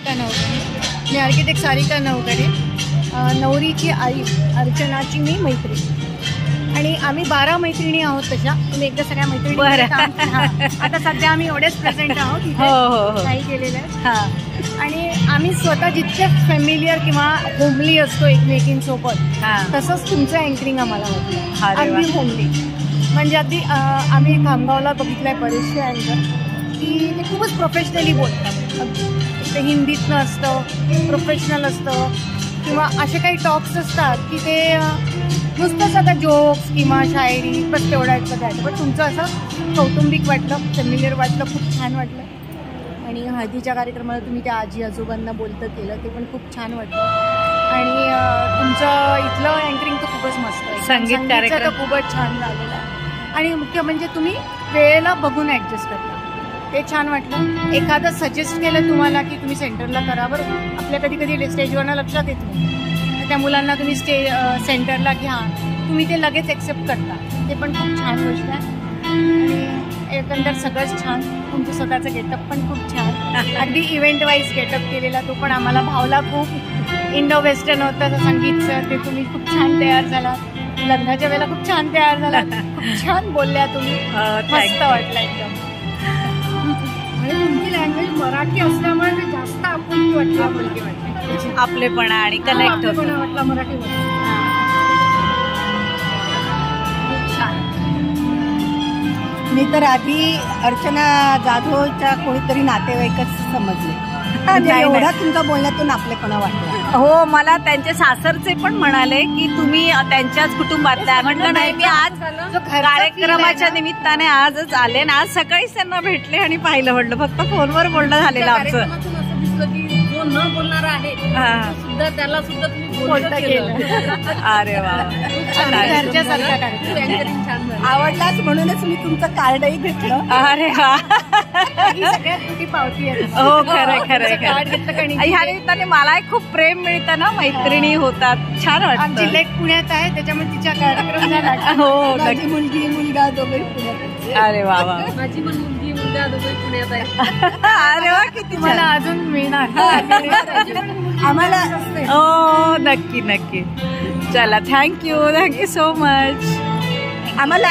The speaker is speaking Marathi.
सारिका नवकरे. मी आर्किटेक्ट सारिका नवकरे. नवरीची आई अर्चनाची मी मैत्रीण आणि आम्ही 12 मैत्रिणी आहोत. तशा तुम्ही एकदा सगळ्या मैत्रिणी आता सध्या आम्ही एवढेच प्रेझेंट आहोत इथे काही केलेलं आहे. आणि आम्ही स्वतः जितके फॅमिलियर किंवा होमली असतो एकमेकींसोबत तसंच तुमचं अँकरिंग आम्हाला वाटलं अगदी होमली. म्हणजे अगदी आम्ही खामगावला बघितलंय बरेचसे अँकर की ते खूपच प्रोफेशनली बोलतात. ते हिंदीतनं असतं, प्रोफेशनल असतं किंवा असे काही टॉक्स असतात की ते नुसतंच आता जोक्स किंवा शायरी बस तेवढ्याचं द्यायचं. पण तुमचं असं कौटुंबिक वाटलं, फॅमिलियर वाटलं, खूप छान वाटलं. आणि हळदीच्या कार्यक्रमाला तुम्ही त्या आजी आजोबांना बोलतं केलं ते पण खूप छान वाटलं. आणि तुमचं इथलं अँकरिंग तर खूपच मस्त आहे. संगीत कार्यक्रम तर खूपच छान झालेलं आहे. आणि मुख्य म्हणजे तुम्ही वेळेला बघून ॲडजस्ट करता ते छान वाटलं. एखादं सजेस्ट केलं तुम्हाला की तुम्ही सेंटरला करा बरं. आपल्या कधी कधी स्टेजवरनं लक्षात येत नाही, त्या मुलांना तुम्ही सेंटरला घ्या, तुम्ही ते लगेच ॲक्सेप्ट करता. ते पण खूप छान गोष्ट आहे. आणि एकंदर सगळंच छान. तुमचं स्वतःचं गेटअप पण खूप छान, अगदी इव्हेंट वाईज गेटअप केलेला तो पण आम्हाला भावला खूप. इंडो वेस्टर्न होतं संगीतचं, ते तुम्ही खूप छान तयार झाला. लग्नाच्या वेळेला खूप छान तयार झाला, खूप छान बोलल्या तुम्ही, मस्त वाटलं एकदम. आणि तुमची लँग्वेज मराठी असल्यामुळे ते जास्त आपुलकी वाटली. आपलेपणा आणि कनेक्ट होतं वाटला मराठीमध्ये. मी तर आधी अर्चना जाधवच्या कोणीतरी नातेवाईकच समजले. एवढा तुमच्या बोलण्यातून आपलेपणा वाटला. हो, मला त्यांचे सासरचे पण म्हणाले की तुम्ही त्यांच्याच कुटुंबातल्या. म्हटलं नाही, मी आज कार्यक्रमाच्या निमित्ताने आजच आले ना, आज सकाळीच त्यांना भेटले आणि पाहिलं. म्हटलं फक्त फोनवर बोलणं झालेलं आमचं. जो न बोलणारा आहे सुद्धा त्याला सुद्धा तुम्ही बोलता केलं. अरे वा, आवडलाच म्हणूनच मी तुमचं कार्डही घेतलं. अरे वा, सगळ्यात मोठी पावती आहे. हो, खरं खरं. कार्ड घेतलं का नाही. ह्या निमित्ताने मला खूप प्रेम मिळतं ना, मैत्रिणी होतात, छान वाटतं. आमची लेक पुण्यात आहे त्याच्यामुळे तिच्या कार्यक्रम झाला. हो, माझी मुलगी मुलगा दोघे पुण्यात. अरे वा वा. माझी पण मुलगी मुलगा दोघे पुण्यात आहे. अरे वा, किती मला अजून मिळणार आम्हाला. हो, नक्की नक्की. चला, थँक्यू सो मच. आम्हाला